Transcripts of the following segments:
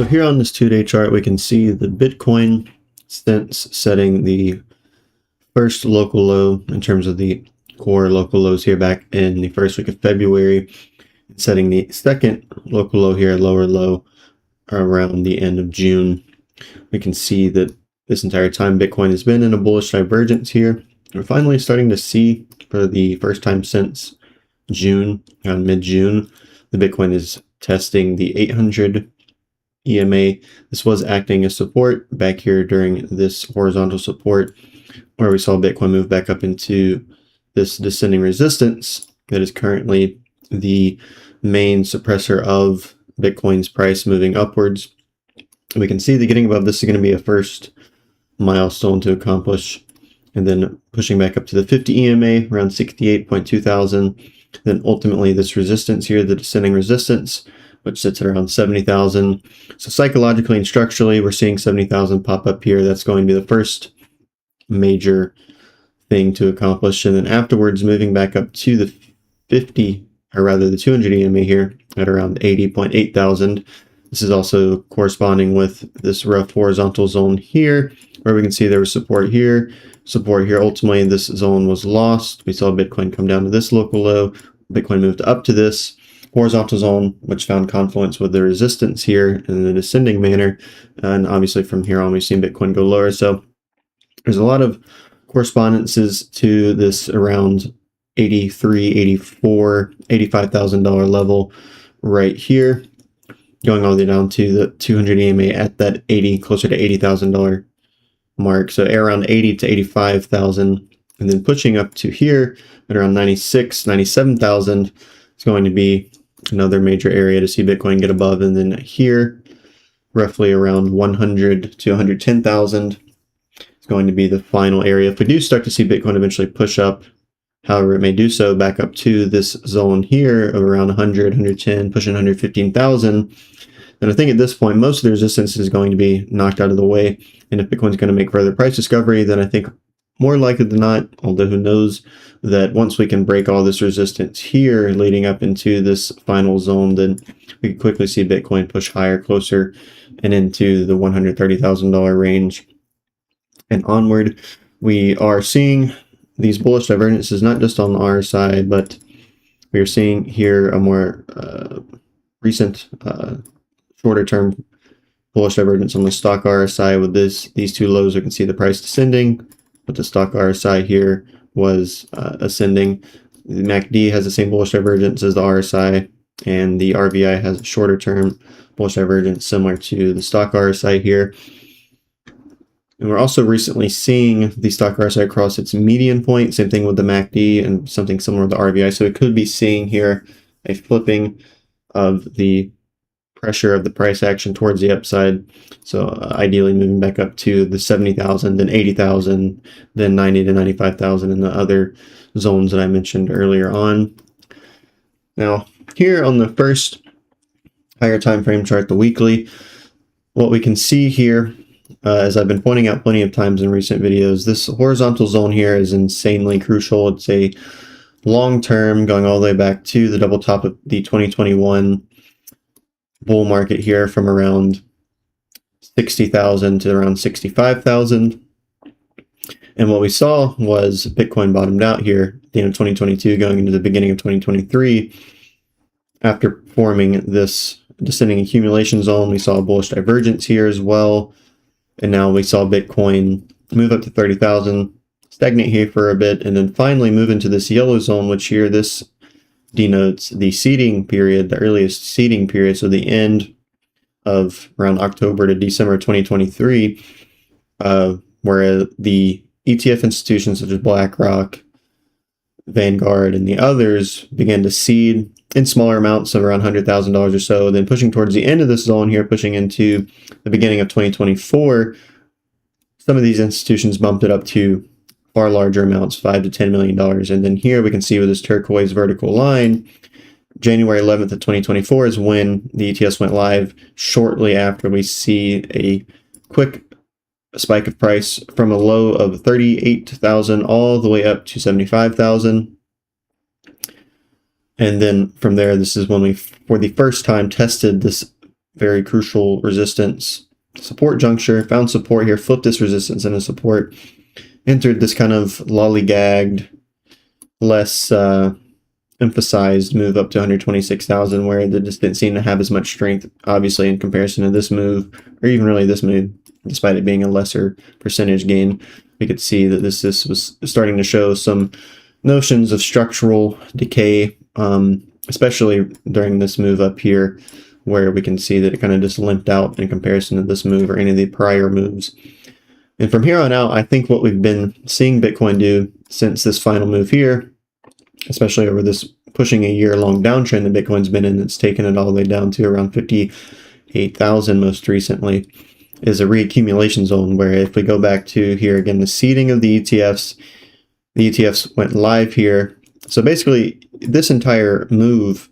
So here on this 2-day chart, we can see the Bitcoin since setting the first local low in terms of the core local lows here back in the first week of February, setting the second local low here, lower low, around the end of June. We can see that this entire time Bitcoin has been in a bullish divergence here. We're finally starting to see, for the first time since June, around mid-June, the Bitcoin is testing the 800 EMA. This was acting as support back here during this horizontal support, where we saw Bitcoin move back up into this descending resistance that is currently the main suppressor of Bitcoin's price moving upwards. We can see that getting above this is going to be a first milestone to accomplish, and then pushing back up to the 50 EMA around 68.2 thousand. Then ultimately this resistance here, the descending resistance, which sits at around 70,000. So psychologically and structurally, we're seeing 70,000 pop up here. That's going to be the first major thing to accomplish. And then afterwards, moving back up to the 50, or rather the 200 EMA here at around 80.8 thousand. This is also corresponding with this rough horizontal zone here, where we can see there was support here. Ultimately, this zone was lost. We saw Bitcoin come down to this local low. Bitcoin moved up to this horizontal zone, which found confluence with the resistance here in a descending manner. And obviously from here on, we've seen Bitcoin go lower. So there's a lot of correspondences to this around $83, $84, $85,000 level right here, going all the way down to the 200 EMA at that closer to $80,000 mark. So around 80 to 85,000, and then pushing up to here at around 96, 97,000 is going to be another major area to see Bitcoin get above. And then here, roughly around 100 to 110,000 is going to be the final area. If we do start to see Bitcoin eventually push up, however it may do so, back up to this zone here of around 100, 110, pushing 115,000, then I think at this point, most of the resistance is going to be knocked out of the way. And if Bitcoin's going to make further price discovery, then I think more likely than not, although who knows, that once we can break all this resistance here leading up into this final zone, then we can quickly see Bitcoin push higher, closer and into the $130,000 range and onward. We are seeing these bullish divergences not just on the RSI, but we are seeing here a more recent shorter term bullish divergence on the stock RSI with these two lows. We can see the price descending, but the stock RSI here was ascending. The MACD has the same bullish divergence as the RSI, and the RVI has a shorter term bullish divergence similar to the stock RSI here. And we're also recently seeing the stock RSI cross its median point, same thing with the MACD and something similar with the RVI. So it could be seeing here a flipping of the pressure of the price action towards the upside. So ideally moving back up to the 70,000, then 80,000, then 90 to 95,000 in the other zones that I mentioned earlier on. Now here on the first higher time frame chart, the weekly, what we can see here, as I've been pointing out plenty of times in recent videos, this horizontal zone here is insanely crucial. It's a long term, going all the way back to the double top of the 2021 bull market here, from around 60,000 to around 65,000. And what we saw was Bitcoin bottomed out here at the end of 2022, going into the beginning of 2023. After forming this descending accumulation zone, we saw a bullish divergence here as well. And now we saw Bitcoin move up to 30,000, stagnate here for a bit, and then finally move into this yellow zone, which here this denotes the seeding period, the earliest seeding period, so the end of around October to December 2023, where the ETF institutions such as BlackRock, Vanguard, and the others began to seed in smaller amounts of around $100,000 or so. Then pushing towards the end of this zone here, pushing into the beginning of 2024, some of these institutions bumped it up to far larger amounts, $5 to $10 million. And then here we can see with this turquoise vertical line, January 11th of 2024 is when the ETS went live. Shortly after, we see a quick spike of price from a low of 38,000 all the way up to 75,000. And then from there, this is when we, for the first time, tested this very crucial resistance support juncture, found support here, flipped this resistance into support, entered this kind of lollygagged, less emphasized move up to 126,000, where it just didn't seem to have as much strength, obviously, in comparison to this move, or even really this move, despite it being a lesser percentage gain. We could see that this was starting to show some notions of structural decay, especially during this move up here, where we can see that it kind of just limped out in comparison to this move or any of the prior moves. And from here on out, I think what we've been seeing Bitcoin do since this final move here, especially over this pushing a year-long downtrend that Bitcoin's been in, that's taken it all the way down to around 58,000 most recently, is a reaccumulation zone, where if we go back to here again, the seeding of the ETFs went live here. So basically, this entire move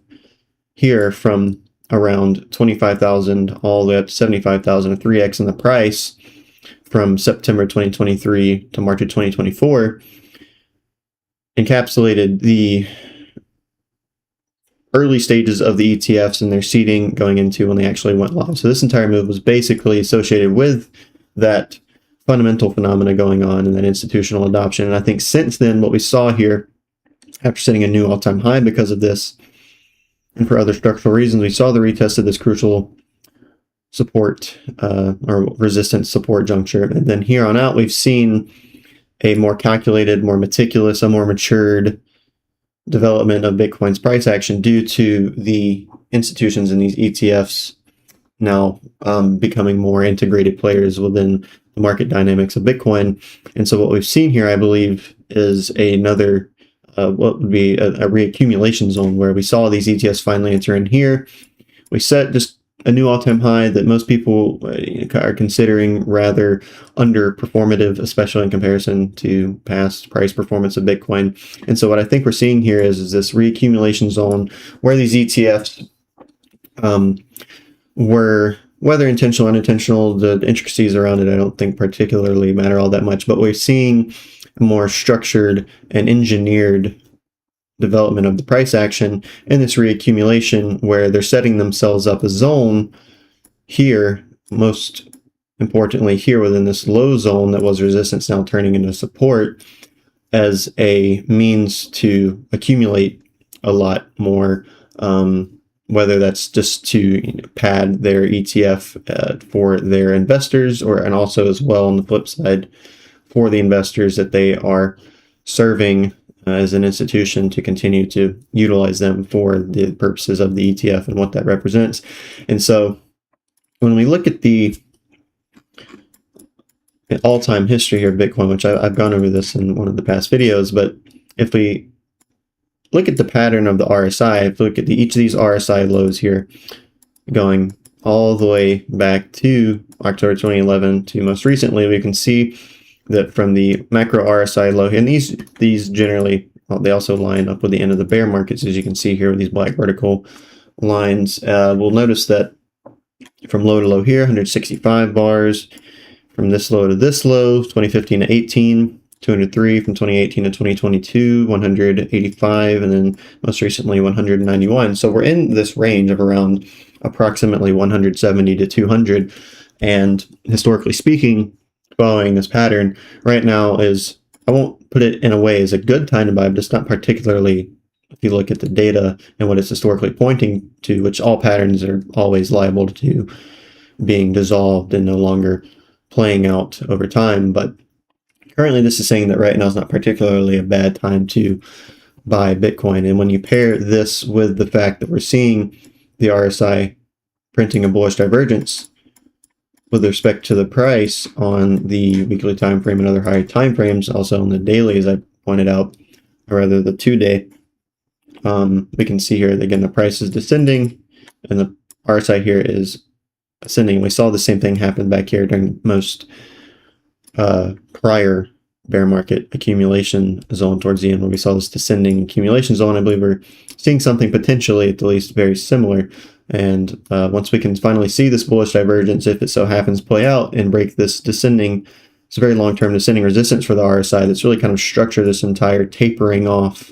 here from around 25,000 all the way up to 75,000, a 3x in the price from September 2023 to March of 2024, encapsulated the early stages of the ETFs and their seeding going into when they actually went live. So this entire move was basically associated with that fundamental phenomena going on and that institutional adoption. And I think since then, what we saw here, after setting a new all-time high because of this, and for other structural reasons, we saw the retest of this crucial support or resistance support juncture. And then here on out, we've seen a more calculated, more meticulous, a more matured development of Bitcoin's price action due to the institutions in these ETFs now becoming more integrated players within the market dynamics of Bitcoin. And so what we've seen here, I believe, is another what would be a reaccumulation zone, where we saw these ETFs finally enter in here. We set just a new all-time high that most people are considering rather underperformative, especially in comparison to past price performance of Bitcoin. And so what I think we're seeing here is this reaccumulation zone where these ETFs were, whether intentional or unintentional, the intricacies around it I don't think particularly matter all that much, but we're seeing a more structured and engineered development of the price action in this reaccumulation, where they're setting themselves up a zone here, most importantly here within this low zone that was resistance now turning into support, as a means to accumulate a lot more, whether that's just to pad their ETF for their investors, and also as well on the flip side for the investors that they are serving as an institution, to continue to utilize them for the purposes of the ETF and what that represents. And so when we look at the all-time history here of Bitcoin, which I've gone over this in one of the past videos, but if we look at the pattern of the RSI, if we look at each of these RSI lows here, going all the way back to October 2011 to most recently, we can see that from the macro RSI low, and these generally, they also line up with the end of the bear markets, as you can see here with these black vertical lines. We'll notice that from low to low here, 165 bars, from this low to this low, 2015 to 18, 203 from 2018 to 2022, 185, and then most recently 191. So we're in this range of around approximately 170 to 200, and historically speaking, following this pattern right now is, I won't put it in a way as a good time to buy, but it's not particularly, if you look at the data and what it's historically pointing to, which all patterns are always liable to being dissolved and no longer playing out over time. But currently this is saying that right now is not particularly a bad time to buy Bitcoin. And when you pair this with the fact that we're seeing the RSI printing a bullish divergence with respect to the price on the weekly time frame and other higher time frames, also on the daily, as I pointed out, or rather the 2-day, we can see here that, again, the price is descending and the RSI here is ascending. We saw the same thing happen back here during most prior bear market accumulation zone towards the end, when we saw this descending accumulation zone. I believe we're seeing something potentially at the least very similar. And once we can finally see this bullish divergence, if it so happens play out and break this descending, it's a very long-term descending resistance for the RSI that's really kind of structured this entire tapering off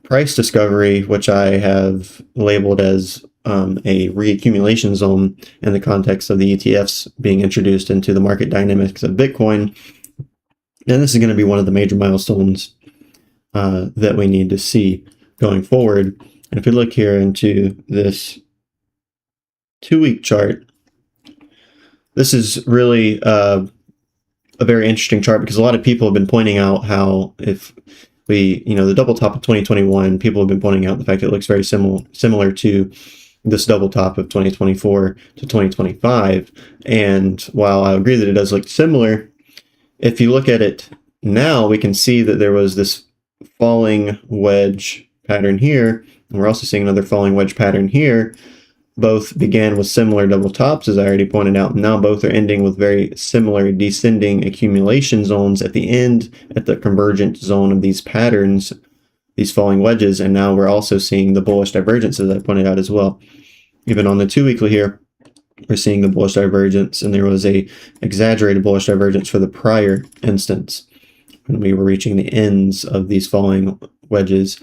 price discovery, which I have labeled as a reaccumulation zone in the context of the ETFs being introduced into the market dynamics of Bitcoin. And this is going to be one of the major milestones that we need to see going forward. And if we look here into this 2-week chart, this is really a very interesting chart, because a lot of people have been pointing out how if we, the double top of 2021, people have been pointing out the fact that it looks very similar to this double top of 2024 to 2025. And while I agree that it does look similar, if you look at it now, we can see that there was this falling wedge pattern here, and we're also seeing another falling wedge pattern here. Both began with similar double tops, as I already pointed out. Now both are ending with very similar descending accumulation zones at the end, at the convergent zone of these patterns, these falling wedges. And now we're also seeing the bullish divergence, as I pointed out as well. Even on the 2-weekly here, we're seeing the bullish divergence, and there was a exaggerated bullish divergence for the prior instance when we were reaching the ends of these falling wedges.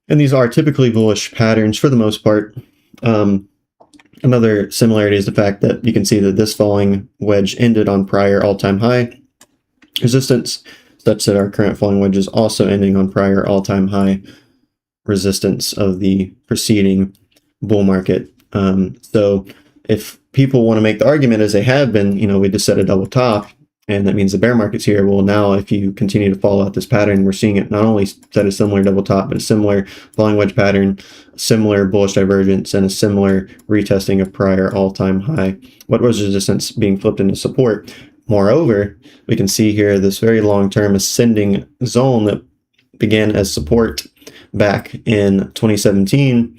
And these are typically bullish patterns for the most part. Another similarity is the fact that you can see that this falling wedge ended on prior all-time high resistance, such that our current falling wedge is also ending on prior all-time high resistance of the preceding bull market. So if people want to make the argument, as they have been, we just set a double top, and that means the bear market's here. Well, now if you continue to follow out this pattern, we're seeing it not only set a similar double top, but a similar falling wedge pattern, similar bullish divergence, and a similar retesting of prior all-time high. What was resistance being flipped into support? Moreover, we can see here this very long-term ascending zone that began as support back in 2017.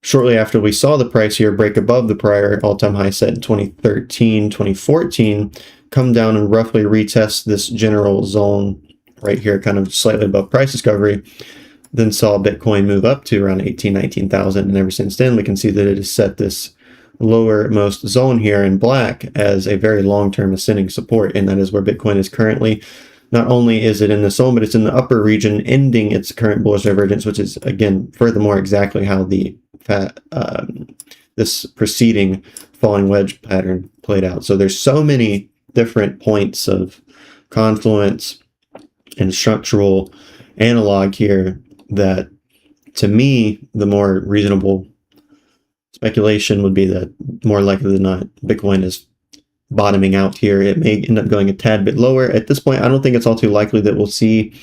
Shortly after we saw the price here break above the prior all-time high set in 2013, 2014, come down and roughly retest this general zone right here, kind of slightly above price discovery, then saw Bitcoin move up to around 18,000, 19,000. And ever since then, we can see that it has set this lowermost zone here in black as a very long-term ascending support. And that is where Bitcoin is currently. Not only is it in the zone, but it's in the upper region, ending its current bullish divergence, which is, again, furthermore, exactly how the this preceding falling wedge pattern played out. So there's so many different points of confluence and structural analog here that, to me, the more reasonable speculation would be that more likely than not, Bitcoin is bottoming out here. It may end up going a tad bit lower. At this point, I don't think it's all too likely that we'll see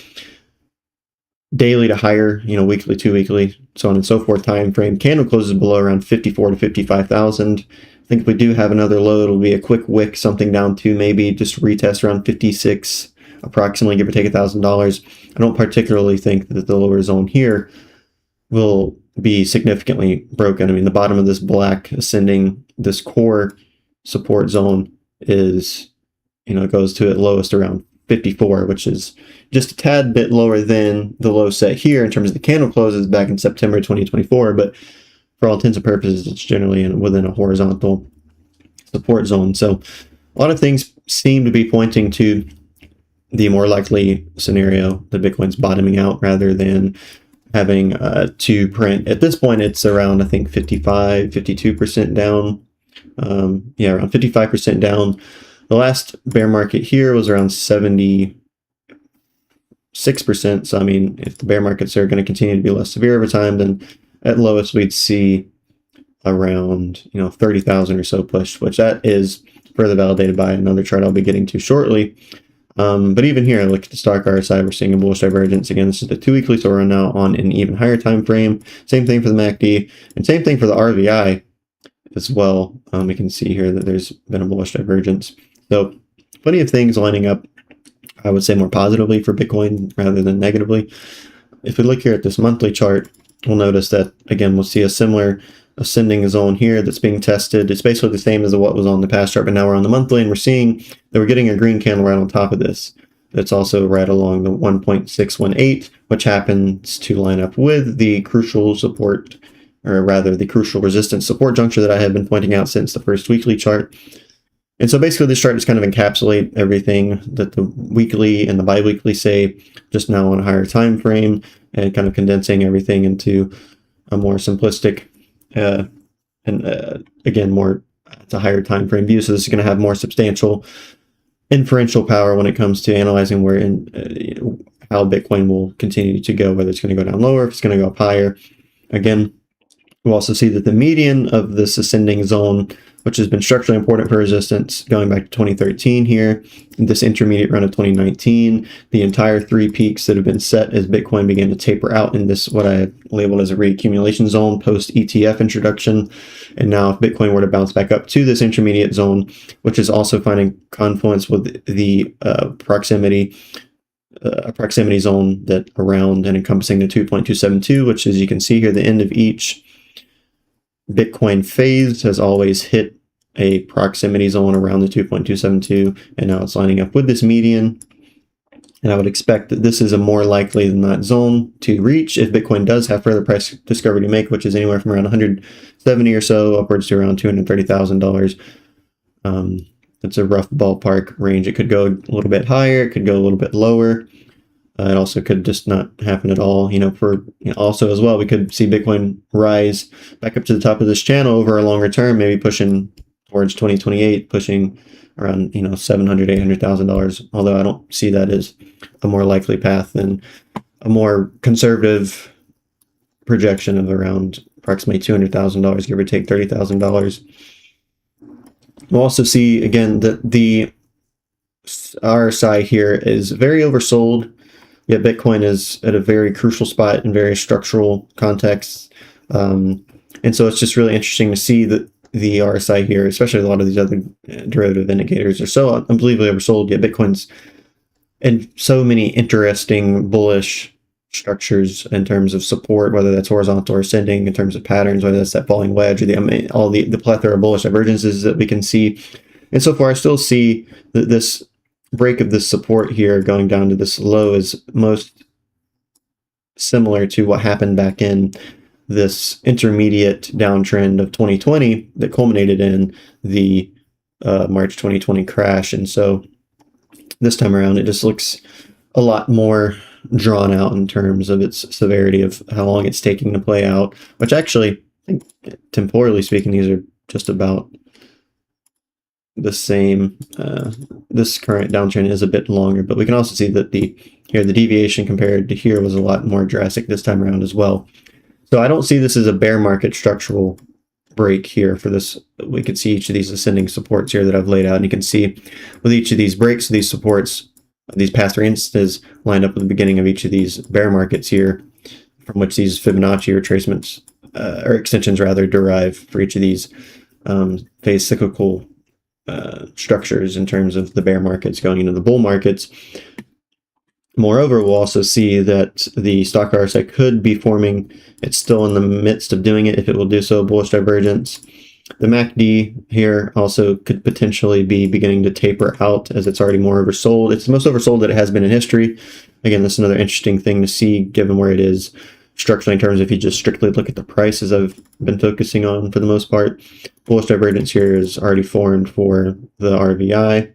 daily to higher, weekly, 2-weekly, so on and so forth time frame candle closes below around 54 to 55,000. I think if we do have another low, it'll be a quick wick, something down to maybe just retest around 56, approximately, give or take $1,000. I don't particularly think that the lower zone here will be significantly broken. I mean, the bottom of this black ascending, this core support zone is, it goes to at lowest around 54, which is just a tad bit lower than the low set here in terms of the candle closes back in September 2024. But for all intents and purposes, it's generally within a horizontal support zone. So a lot of things seem to be pointing to the more likely scenario that Bitcoin's bottoming out rather than having to print. At this point, it's around, I think, 52% down. Around 55% down. The last bear market here was around 76%. So, I mean, if the bear markets are going to continue to be less severe over time, then at lowest we'd see around 30,000 or so push, which that is further validated by another chart I'll be getting to shortly. But even here, look at the stock RSI, we're seeing a bullish divergence. Again, this is the 2-weekly, so we're now on an even higher time frame. Same thing for the MACD, and same thing for the RVI as well. We can see here that there's been a bullish divergence. So plenty of things lining up, I would say, more positively for Bitcoin rather than negatively. If we look here at this monthly chart, we'll notice that, again, we'll see a similar ascending zone here that's being tested. It's basically the same as what was on the past chart, but now we're on the monthly, and we're seeing that we're getting a green candle right on top of this. It's also right along the 1.618, which happens to line up with the crucial support, or rather the crucial resistance support juncture that I have been pointing out since the first weekly chart. And so basically this chart just kind of encapsulate everything that the weekly and the biweekly say, just now on a higher time frame, and kind of condensing everything into a more simplistic again, it's a higher time frame view, so this is going to have more substantial inferential power when it comes to analyzing how Bitcoin will continue to go, whether it's going to go down lower, if it's going to go up higher. Again, we'll also see that the median of this ascending zone, which has been structurally important for resistance going back to 2013 here, this intermediate run of 2019, the entire 3 peaks that have been set as Bitcoin began to taper out in this, what I labeled as a reaccumulation zone post ETF introduction. And now if Bitcoin were to bounce back up to this intermediate zone, which is also finding confluence with the proximity zone that around and encompassing the 2.272, which, as you can see here, the end of each Bitcoin phase has always hit a proximity zone around the 2.272, and now it's lining up with this median. And I would expect that this is a more likely than not zone to reach if Bitcoin does have further price discovery to make, which is anywhere from around 170 or so upwards to around $230,000. That's a rough ballpark range. It could go a little bit higher, it could go a little bit lower. It also could just not happen at all. Also as well, we could see Bitcoin rise back up to the top of this channel over a longer term, maybe pushing towards 2028, pushing around $700,000, $800,000. Although I don't see that as a more likely path than a more conservative projection of around approximately $200,000, give or take $30,000. We'll also see again that the RSI here is very oversold. Yet Bitcoin is at a very crucial spot in various structural contexts. And so it's just really interesting to see that the RSI here, especially a lot of these other derivative indicators, are so unbelievably oversold, yet Bitcoin's in so many interesting bullish structures in terms of support, whether that's horizontal or ascending, in terms of patterns, whether that's that falling wedge, or all the plethora of bullish divergences that we can see. And so far, I still see that this break of this support here going down to this low is most similar to what happened back in this intermediate downtrend of 2020 that culminated in the March 2020 crash. And so this time around, it just looks a lot more drawn out in terms of its severity of how long it's taking to play out, which actually, temporally speaking, these are just about the same. This current downtrend is a bit longer, but we can also see that the deviation compared to here was a lot more drastic this time around as well. So I don't see this as a bear market structural break here for this. We can see each of these ascending supports here that I've laid out, and you can see with each of these breaks, these supports, these past 3 instances lined up with the beginning of each of these bear markets here, from which these Fibonacci retracements or extensions rather derive for each of these phase cyclical structures in terms of the bear markets going into the bull markets. Moreover, we'll also see that the stock RSI could be forming. It's still in the midst of doing it, if it will do so, bullish divergence. The MACD here also could potentially be beginning to taper out as it's already more oversold. It's the most oversold that it has been in history. Again, that's another interesting thing to see given where it is structurally in terms of if you just strictly look at the prices I've been focusing on for the most part. Bullish divergence here is already formed for the RVI.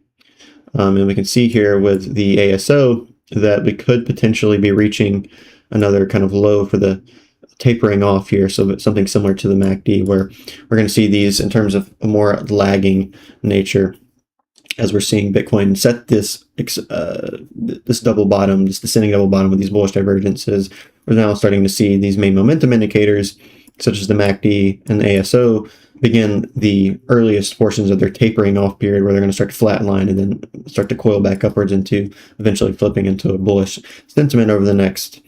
And we can see here with the ASO that we could potentially be reaching another kind of low for the tapering off here. So it's something similar to the MACD, where we're going to see these in terms of a more lagging nature, as we're seeing Bitcoin set this double bottom, this descending double bottom with these bullish divergences. We're now starting to see these main momentum indicators, such as the MACD and the ASO, begin the earliest portions of their tapering off period, where they're going to start to flatline and then start to coil back upwards into eventually flipping into a bullish sentiment over the next,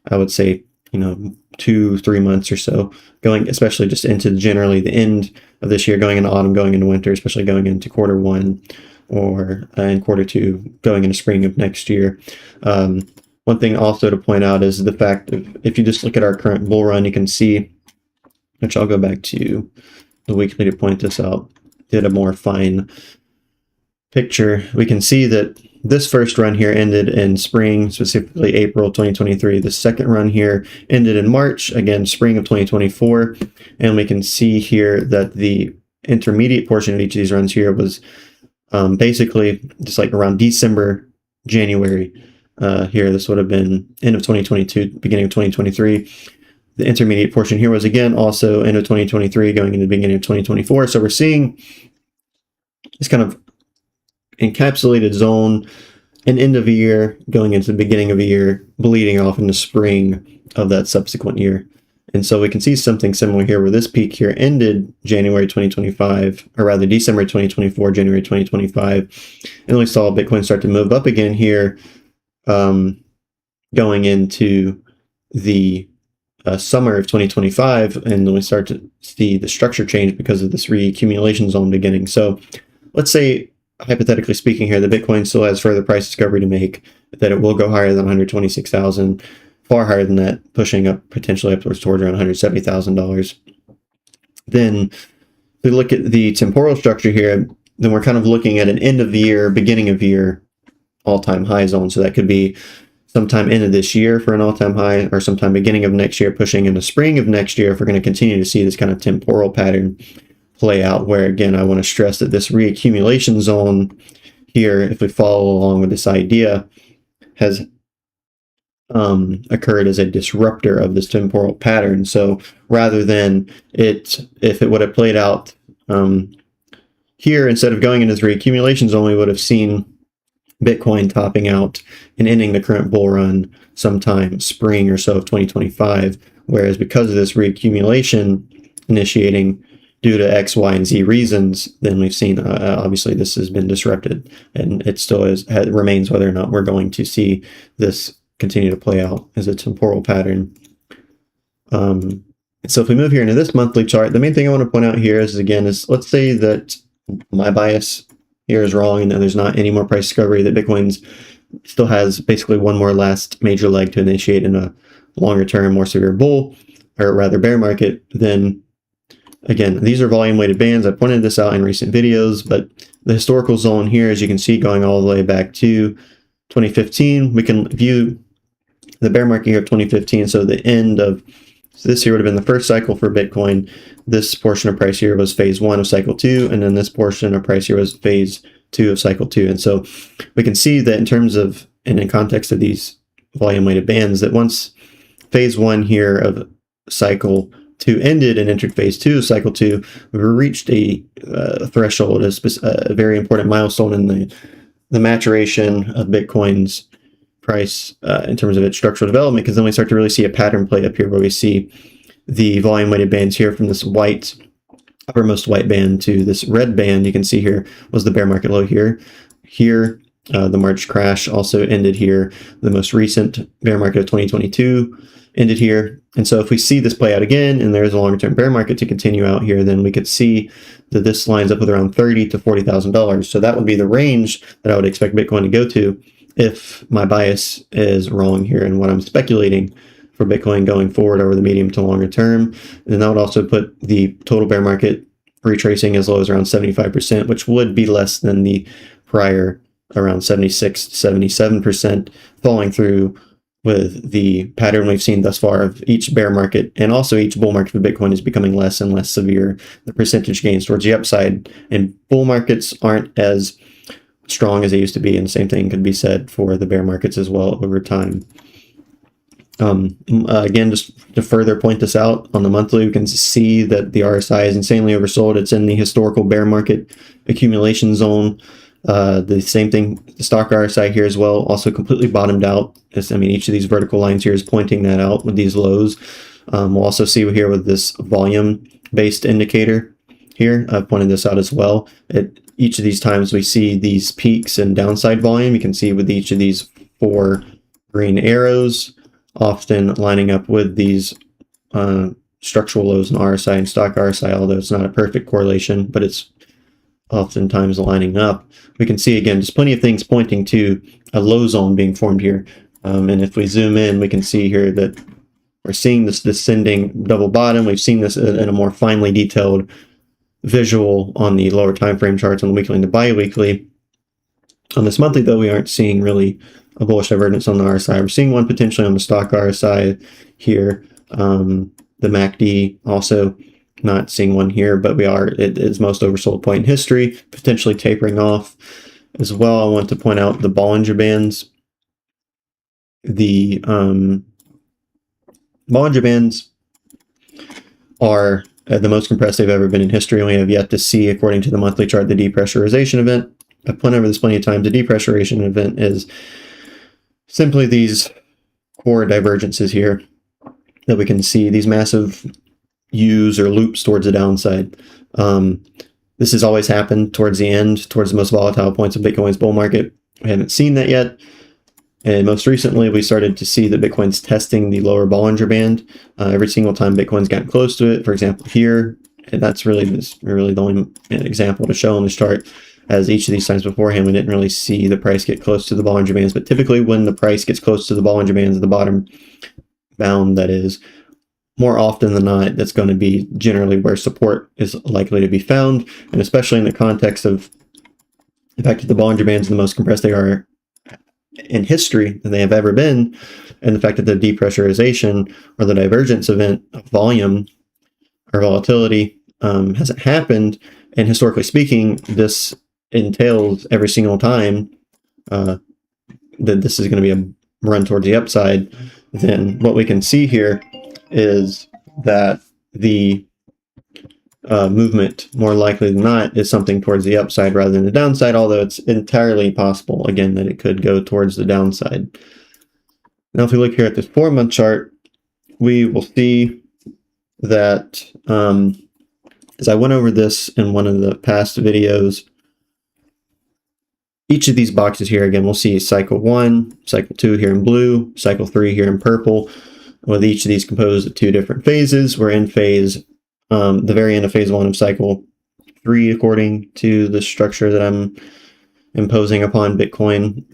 I would say, 2-3 months or so, going especially just into generally the end of this year, going into autumn, going into winter, especially going into Q1 or in Q2, going into spring of next year. One thing also to point out is the fact of, if you just look at our current bull run, you can see, which I'll go back to the weekly to point this out, did a more fine picture. We can see that this first run here ended in spring, specifically April 2023. The second run here ended in March, again, spring of 2024. And we can see here that the intermediate portion of each of these runs here was basically just like around December, January. Here, this would have been end of 2022, beginning of 2023. the intermediate portion here was again also end of 2023 going into the beginning of 2024. So we're seeing this kind of encapsulated zone, an end of a year going into the beginning of a year, bleeding off into spring of that subsequent year. And so we can see something similar here where this peak here ended January 2025, or rather December 2024, January 2025. And then we saw Bitcoin start to move up again here, going into the summer of 2025. And then we start to see the structure change because of this reaccumulation zone beginning. So let's say, hypothetically speaking here, the Bitcoin still has further price discovery to make, that it will go higher than 126,000. Far higher than that, pushing up potentially upwards towards around $170,000. Then if we look at the temporal structure here, then we're kind of looking at an end of the year, beginning of year, all-time high zone. So that could be sometime end of this year for an all-time high, or sometime beginning of next year, pushing into spring of next year, if we're going to continue to see this kind of temporal pattern play out, where again, I want to stress that this reaccumulation zone here, if we follow along with this idea, has occurred as a disruptor of this temporal pattern. So rather than if it would have played out here, instead of going into this reaccumulation zone, we would have seen Bitcoin topping out and ending the current bull run sometime spring or so of 2025. Whereas because of this reaccumulation initiating due to X, Y, and Z reasons, then we've seen obviously this has been disrupted, and it still remains whether or not we're going to see this continue to play out as a temporal pattern. So if we move here into this monthly chart, the main thing I want to point out here is let's say that my bias here is wrong and that there's not any more price discovery, that Bitcoin's still has basically one more last major leg to initiate in a longer term, more severe bull, or rather bear market. Then again, these are volume weighted bands. I pointed this out in recent videos, but the historical zone here, as you can see, going all the way back to 2015, we can view the bear market here of 2015. So the end of this here would have been the first cycle for Bitcoin. This portion of price here was phase 1 of cycle 2, and then this portion of price here was phase 2 of cycle 2. And so we can see that in terms of, and in context of these volume weighted bands, that once phase 1 here of cycle 2 ended and entered phase 2 of cycle 2, we reached a threshold, a very important milestone in the maturation of Bitcoin's price in terms of its structural development, because then we start to really see a pattern play up here where we see the volume weighted bands here from this uppermost white band to this red band. You can see here was the bear market low here. The March crash also ended here. The most recent bear market of 2022 ended here. And so if we see this play out again, and there's a longer term bear market to continue out here, then we could see that this lines up with around $30,000 to $40,000. So that would be the range that I would expect Bitcoin to go to if my bias is wrong here and what I'm speculating for Bitcoin going forward over the medium to longer term. And that would also put the total bear market retracing as low as around 75%, which would be less than the prior around 76 to 77%, falling through with the pattern we've seen thus far of each bear market and also each bull market for Bitcoin is becoming less and less severe. The percentage gains towards the upside and bull markets aren't as strong as they used to be, and the same thing could be said for the bear markets as well over time. Again, just to further point this out, on the monthly, we can see that the RSI is insanely oversold. It's in the historical bear market accumulation zone. The same thing, the stock RSI here as well, also completely bottomed out. Each of these vertical lines here is pointing that out with these lows. We'll also see here with this volume-based indicator here, I've pointed this out as well. At each of these times we see these peaks and downside volume. You can see with each of these 4 green arrows, often lining up with these structural lows in RSI and stock RSI, although it's not a perfect correlation, but it's oftentimes lining up. We can see again just plenty of things pointing to a low zone being formed here. And if we zoom in, we can see here that we're seeing this descending double bottom. We've seen this in a more finely detailed visual on the lower time frame charts on the weekly and the bi-weekly. On this monthly, though, we aren't seeing really a bullish divergence on the RSI. We're seeing one potentially on the stock RSI here. The MACD also not seeing one here, but it is most oversold point in history, potentially tapering off as well. I want to point out the Bollinger Bands. The Bollinger Bands are the most compressed they've ever been in history, and we have yet to see, according to the monthly chart, the depressurization event. I've went over this plenty of times. The depressurization event is simply these core divergences here that we can see, these massive U's or loops towards the downside. This has always happened towards the end, towards the most volatile points of Bitcoin's bull market. We haven't seen that yet. And most recently, we started to see that Bitcoin's testing the lower Bollinger Band every single time Bitcoin's gotten close to it. For example, here, and that's really the only example to show on this chart, as each of these times beforehand, we didn't really see the price get close to the Bollinger Bands. But typically when the price gets close to the Bollinger Bands, the bottom bound, that is, more often than not, that's going to be generally where support is likely to be found. And especially in the context of the fact that the Bollinger Bands are the most compressed they are in history than they have ever been, and the fact that the depressurization or the divergence event of volume or volatility hasn't happened. And historically speaking, this entails every single time that this is going to be a run towards the upside. Then what we can see here is that the movement, more likely than not, is something towards the upside rather than the downside, although it's entirely possible, again, that it could go towards the downside. Now, if we look here at this 4-month chart, we will see that, as I went over this in one of the past videos, each of these boxes here, again, we'll see cycle 1, cycle 2 here in blue, cycle 3 here in purple, with each of these composed of 2 different phases. We're in phase, the very end of phase 1 of cycle 3, according to the structure that I'm imposing upon Bitcoin.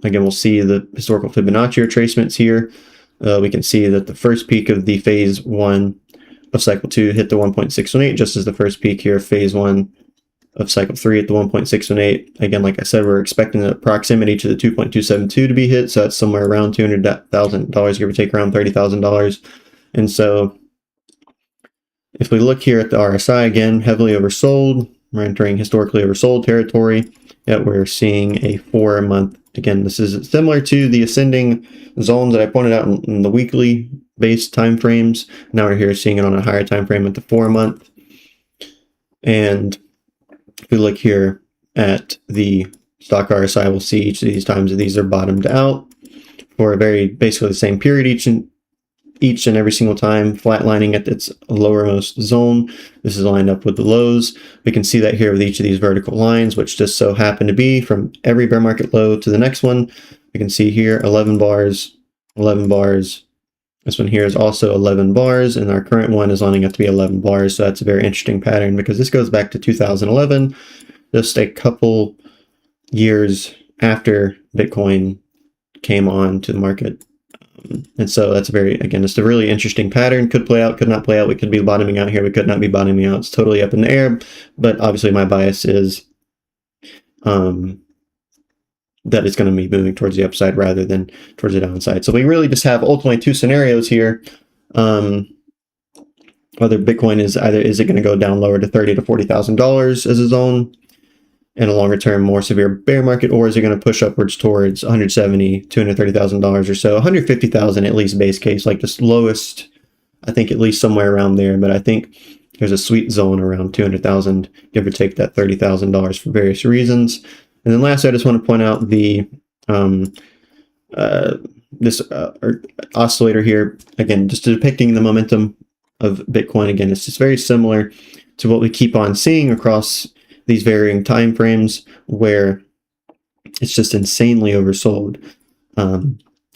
Again, we'll see the historical Fibonacci retracements here. We can see that the first peak of the phase 1 of cycle 2 hit the 1.618, just as the first peak here of phase 1 of cycle 3 at the 1.618. Again, like I said, we're expecting the proximity to the 2.272 to be hit, so that's somewhere around $200,000, give or take around $30,000. And so if we look here at the RSI, again, heavily oversold, we're entering historically oversold territory, yet we're seeing a 4-month. Again, this is similar to the ascending zones that I pointed out in the weekly based time frames. Now we're here seeing it on a higher time frame at the 4-month. And if we look here at the stock RSI, we'll see each of these times that these are bottomed out for a basically the same period each and every single time, flatlining at its lowermost zone. This is lined up with the lows. We can see that here with each of these vertical lines, which just so happen to be from every bear market low to the next one. We can see here 11 bars, 11 bars. This one here is also 11 bars, and our current one is lining up to be 11 bars. So that's a very interesting pattern because this goes back to 2011, just a couple years after Bitcoin came on to the market. And so that's again, just a really interesting pattern. Could play out, could not play out. We could be bottoming out here. We could not be bottoming out. It's totally up in the air. But obviously my bias is that it's going to be moving towards the upside rather than towards the downside. So we really just have ultimately 2 scenarios here. Whether Bitcoin is it going to go down lower to $30,000 to $40,000 as a zone in a longer term, more severe bear market, or is it going to push upwards towards $170,000, $230,000 or so, $150,000 at least base case, like the lowest, I think at least somewhere around there. But I think there's a sweet zone around $200,000, give or take that $30,000 for various reasons. And then lastly, I just want to point out the this oscillator here, again, just depicting the momentum of Bitcoin. Again, it's just very similar to what we keep on seeing across these varying time frames, where it's just insanely oversold. I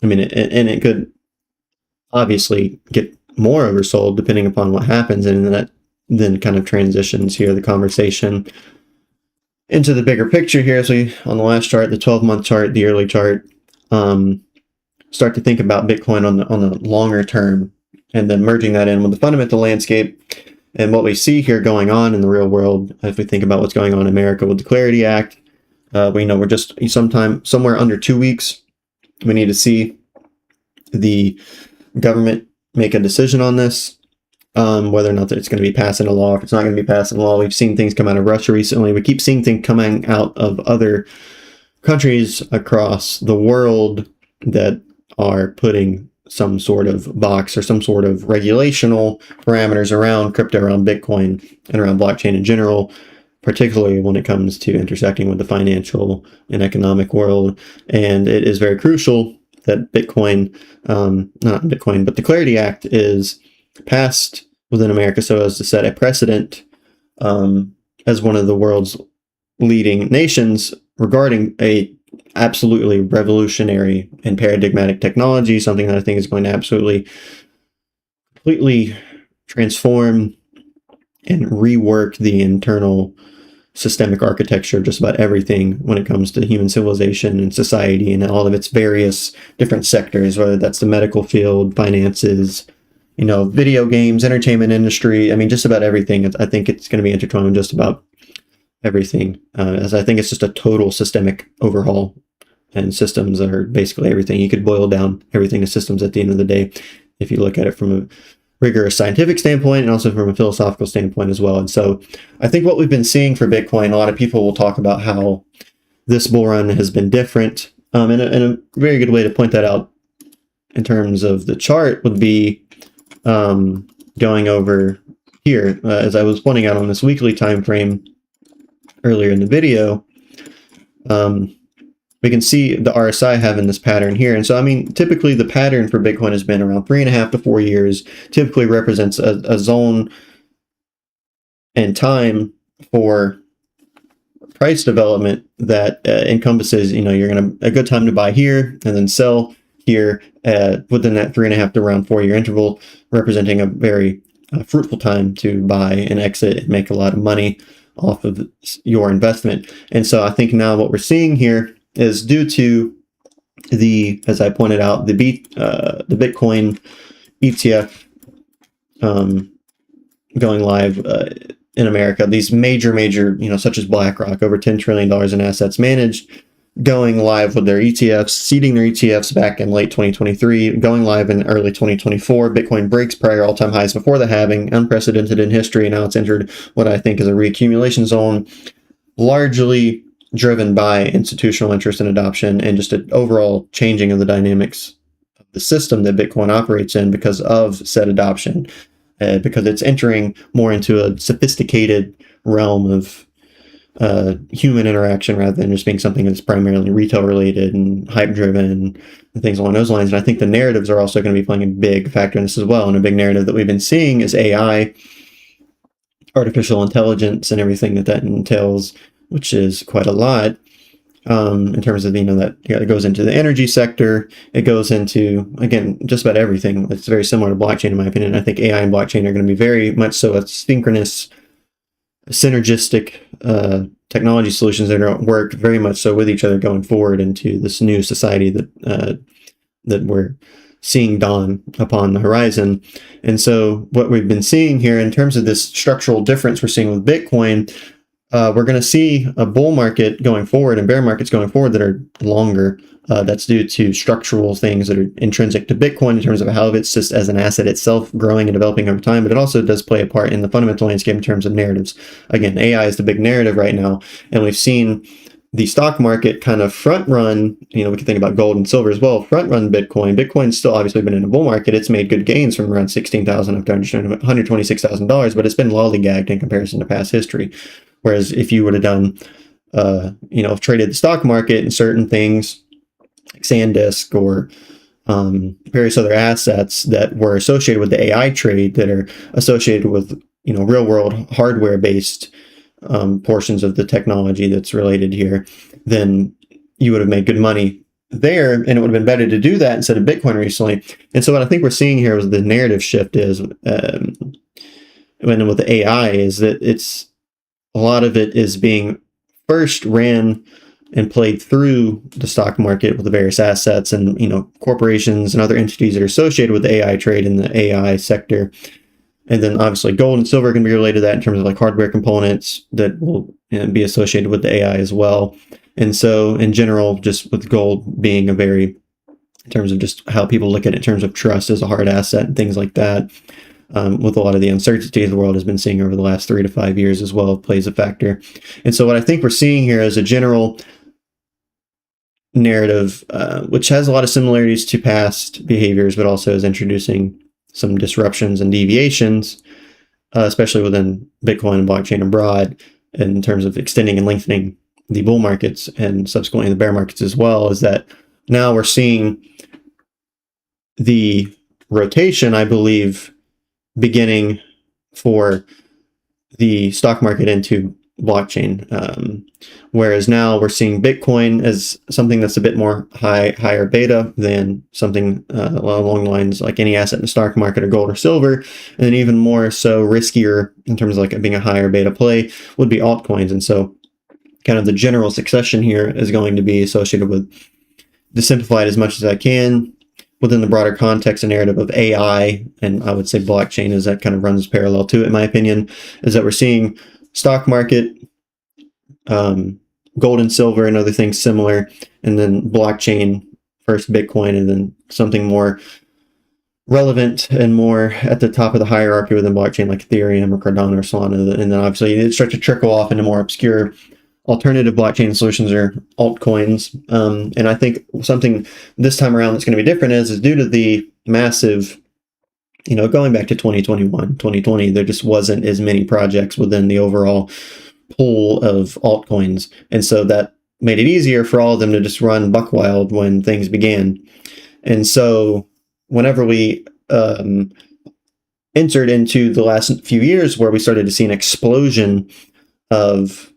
mean, and it could obviously get more oversold depending upon what happens, and that then kind of transitions here the conversation into the bigger picture here. As we, on the last chart, the 12-month chart, the yearly chart, start to think about Bitcoin on the longer term, and then merging that in with the fundamental landscape and what we see here going on in the real world. If we think about what's going on in America with the Clarity Act, we know we're just somewhere under 2 weeks. We need to see the government make a decision on this, whether or not that it's going to be passing a law, if it's not going to be passing a law. We've seen things come out of Russia recently. We keep seeing things coming out of other countries across the world that are putting some sort of box or some sort of regulational parameters around crypto, around Bitcoin, and around blockchain in general, particularly when it comes to intersecting with the financial and economic world. And it is very crucial that Bitcoin, not Bitcoin, but the Clarity Act is passed within America so as to set a precedent as one of the world's leading nations regarding a absolutely revolutionary and paradigmatic technology, something that I think is going to absolutely completely transform and rework the internal systemic architecture of just about everything when it comes to human civilization and society and all of its various different sectors, whether that's the medical field, finances, video games, entertainment industry. I mean, just about everything. I think it's going to be intertwined with just about everything, as I think it's just a total systemic overhaul, and systems are basically everything. You could boil down everything to systems at the end of the day if you look at it from a rigorous scientific standpoint and also from a philosophical standpoint as well. And so I think what we've been seeing for Bitcoin, a lot of people will talk about how this bull run has been different. And a very good way to point that out in terms of the chart would be going over here, as I was pointing out on this weekly time frame earlier in the video. We can see the RSI having this pattern here. And so, I mean, typically the pattern for Bitcoin has been around 3.5 to 4 years, typically represents a zone and time for price development that encompasses, you're going to, a good time to buy here and then sell here within that 3.5 to around 4 year interval, representing a very fruitful time to buy and exit and make a lot of money off of your investment. And so I think now what we're seeing here is due to as I pointed out, the Bitcoin ETF going live in America, these major, such as BlackRock, over $10 trillion in assets managed, going live with their ETFs, seeding their ETFs back in late 2023, going live in early 2024. Bitcoin breaks prior all-time highs before the halving, unprecedented in history. Now it's entered what I think is a reaccumulation zone, largely driven by institutional interest and adoption and just an overall changing of the dynamics of the system that Bitcoin operates in because of said adoption, because it's entering more into a sophisticated realm of human interaction rather than just being something that's primarily retail related and hype driven and things along those lines. And I think the narratives are also going to be playing a big factor in this as well. And a big narrative that we've been seeing is AI, artificial intelligence, and everything that entails, which is quite a lot in terms of, it goes into the energy sector. It goes into, again, just about everything. It's very similar to blockchain, in my opinion. I think AI and blockchain are going to be very much so a synchronous, synergistic technology solutions that are work very much so with each other going forward into this new society that we're seeing dawn upon the horizon. And so what we've been seeing here in terms of this structural difference we're seeing with Bitcoin, we're going to see a bull market going forward and bear markets going forward that are longer. That's due to structural things that are intrinsic to Bitcoin in terms of how it's just as an asset itself growing and developing over time, but it also does play a part in the fundamental landscape in terms of narratives. Again, AI is the big narrative right now, and we've seen the stock market kind of front run, we can think about gold and silver as well, front run Bitcoin. Bitcoin's still obviously been in a bull market. It's made good gains from around $16,000 up to $126,000, but it's been lollygagged in comparison to past history. Whereas if you would have done, traded the stock market and certain things like SanDisk or various other assets that were associated with the AI trade that are associated with, real world hardware based portions of the technology that's related here, then you would have made good money there, and it would have been better to do that instead of Bitcoin recently. And so what I think we're seeing here is the narrative shift is, when with the AI, is that a lot of it is being first ran and played through the stock market with the various assets and, corporations and other entities that are associated with the AI trade in the AI sector. And then obviously gold and silver can be related to that in terms of like hardware components that will be associated with the AI as well. And so in general, just with gold being in terms of just how people look at it in terms of trust as a hard asset and things like that, with a lot of the uncertainty the world has been seeing over the last 3 to 5 years as well, plays a factor. And so what I think we're seeing here is a general narrative, which has a lot of similarities to past behaviors, but also is introducing some disruptions and deviations, especially within Bitcoin and blockchain abroad, in terms of extending and lengthening the bull markets and subsequently the bear markets as well, is that now we're seeing the rotation, I believe, beginning for the stock market into blockchain. Whereas now we're seeing Bitcoin as something that's a bit more higher beta than something along the lines like any asset in the stock market or gold or silver. And then even more so riskier in terms of like it being a higher beta play would be altcoins. And so kind of the general succession here is going to be associated with, to simplify it as much as I can, within the broader context and narrative of AI, and I would say blockchain, as that kind of runs parallel to it, in my opinion, is that we're seeing stock market, gold and silver and other things similar, and then blockchain, first Bitcoin, and then something more relevant and more at the top of the hierarchy within blockchain like Ethereum or Cardano or Solana. And then obviously it starts to trickle off into more obscure alternative blockchain solutions or altcoins. And I think something this time around that's going to be different is due to the massive, going back to 2021, 2020, there just wasn't as many projects within the overall pool of altcoins. And so that made it easier for all of them to just run buck wild when things began. And so whenever we entered into the last few years where we started to see an explosion of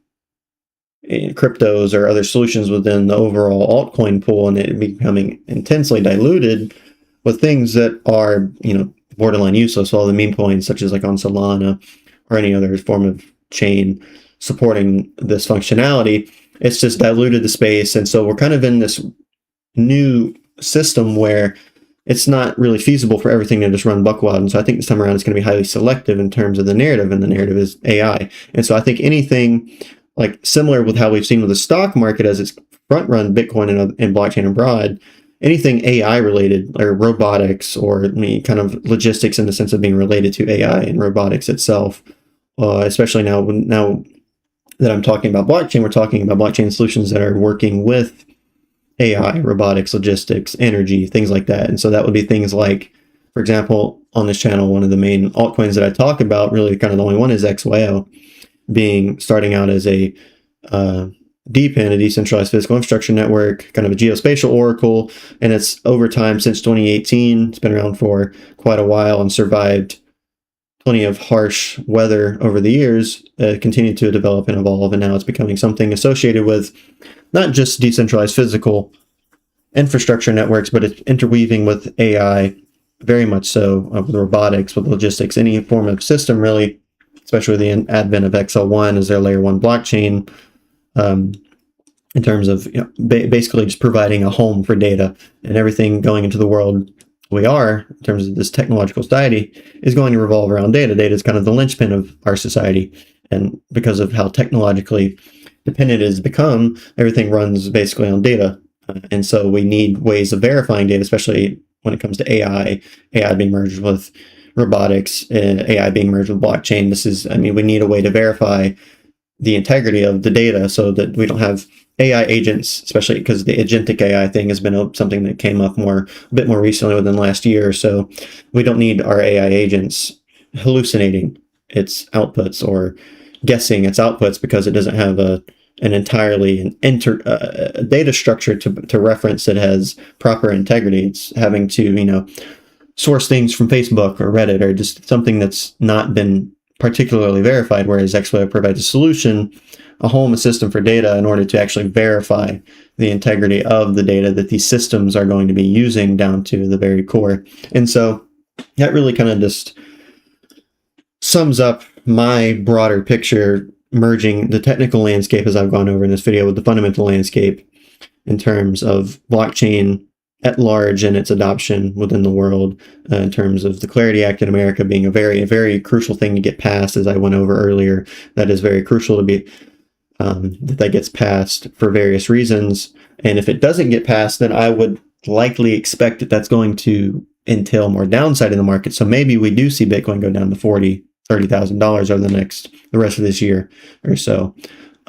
cryptos or other solutions within the overall altcoin pool, and it becoming intensely diluted with things that are, borderline useless, all the meme coins such as like on Solana or any other form of chain supporting this functionality, it's just diluted the space. And so we're kind of in this new system where it's not really feasible for everything to just run buck wild. And so I think this time around it's going to be highly selective in terms of the narrative, and the narrative is AI. And so I think anything like similar with how we've seen with the stock market as it's front run Bitcoin and blockchain abroad, anything AI related or robotics or kind of logistics in the sense of being related to AI and robotics itself, especially now that I'm talking about blockchain, we're talking about blockchain solutions that are working with AI, robotics, logistics, energy, things like that. And so that would be things like, for example, on this channel, one of the main altcoins that I talk about, really kind of the only one, is XYO, starting out as a DePIN, a decentralized physical infrastructure network, kind of a geospatial oracle. And it's over time since 2018, it's been around for quite a while and survived plenty of harsh weather over the years, continued to develop and evolve. And now it's becoming something associated with not just decentralized physical infrastructure networks, but it's interweaving with AI very much so, with robotics, with logistics, any form of system really, especially with the advent of XL1 as their layer 1 blockchain, in terms of basically just providing a home for data, and everything going into the world we are, in terms of this technological society, is going to revolve around data. Data is kind of the linchpin of our society. And because of how technologically dependent it has become, everything runs basically on data. And so we need ways of verifying data, especially when it comes to AI being merged with robotics, AI being merged with blockchain. We need a way to verify the integrity of the data so that we don't have AI agents, especially because the agentic AI thing has been something that came up a bit more recently within the last year or so. We don't need our AI agents hallucinating its outputs or guessing its outputs because it doesn't have an entirely data structure to reference that has proper integrity. It's having to, source things from Facebook or Reddit or just something that's not been particularly verified, whereas XYO provides a solution, a home, a system for data in order to actually verify the integrity of the data that these systems are going to be using down to the very core. And so that really kind of just sums up my broader picture, merging the technical landscape as I've gone over in this video with the fundamental landscape in terms of blockchain at large and its adoption within the world, in terms of the Clarity Act in America being a very, very crucial thing to get passed, as I went over earlier. That is very crucial to be that gets passed for various reasons. And if it doesn't get passed, then I would likely expect that that's going to entail more downside in the market. So maybe we do see Bitcoin go down to $30,000 over the rest of this year or so,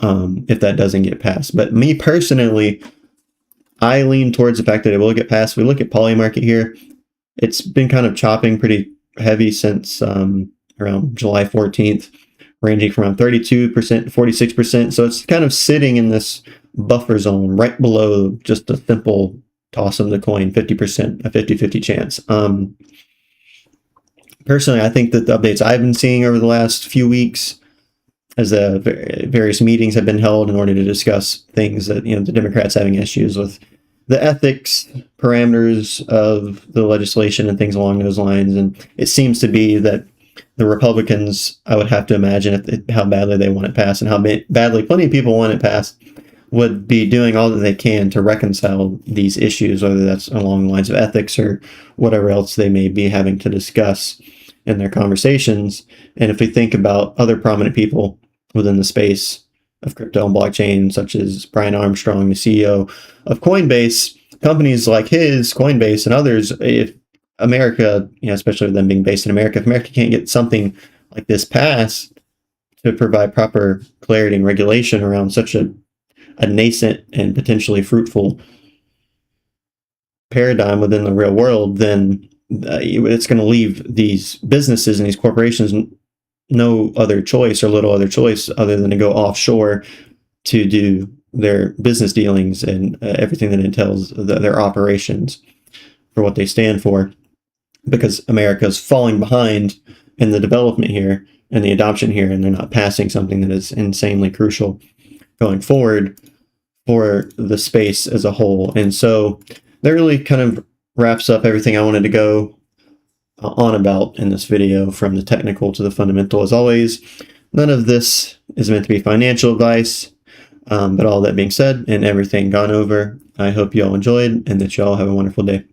if that doesn't get passed. But me personally, I lean towards the fact that it will get past. We look at poly market here. It's been kind of chopping pretty heavy since around July 14th, ranging from around 32% to 46%. So it's kind of sitting in this buffer zone right below just a simple toss of the coin, 50%, a 50-50 chance. Personally, I think that the updates I've been seeing over the last few weeks, as the various meetings have been held in order to discuss things that, the Democrats having issues with the ethics parameters of the legislation and things along those lines. And it seems to be that the Republicans, I would have to imagine how badly they want it passed and how badly plenty of people want it passed, would be doing all that they can to reconcile these issues, whether that's along the lines of ethics or whatever else they may be having to discuss in their conversations. And if we think about other prominent people within the space of crypto and blockchain, such as Brian Armstrong, the CEO of Coinbase, companies like his, Coinbase, and others, if America, especially with them being based in America, if America can't get something like this passed to provide proper clarity and regulation around such a nascent and potentially fruitful paradigm within the real world, then it's going to leave these businesses and these corporations no other choice or little other choice other than to go offshore to do their business dealings and everything that entails their operations for what they stand for, because America is falling behind in the development here and the adoption here, and they're not passing something that is insanely crucial going forward for the space as a whole. And so that really kind of wraps up everything I wanted to go on about in this video, from the technical to the fundamental. As always, none of this is meant to be financial advice, but all that being said and everything gone over, I hope you all enjoyed and that you all have a wonderful day.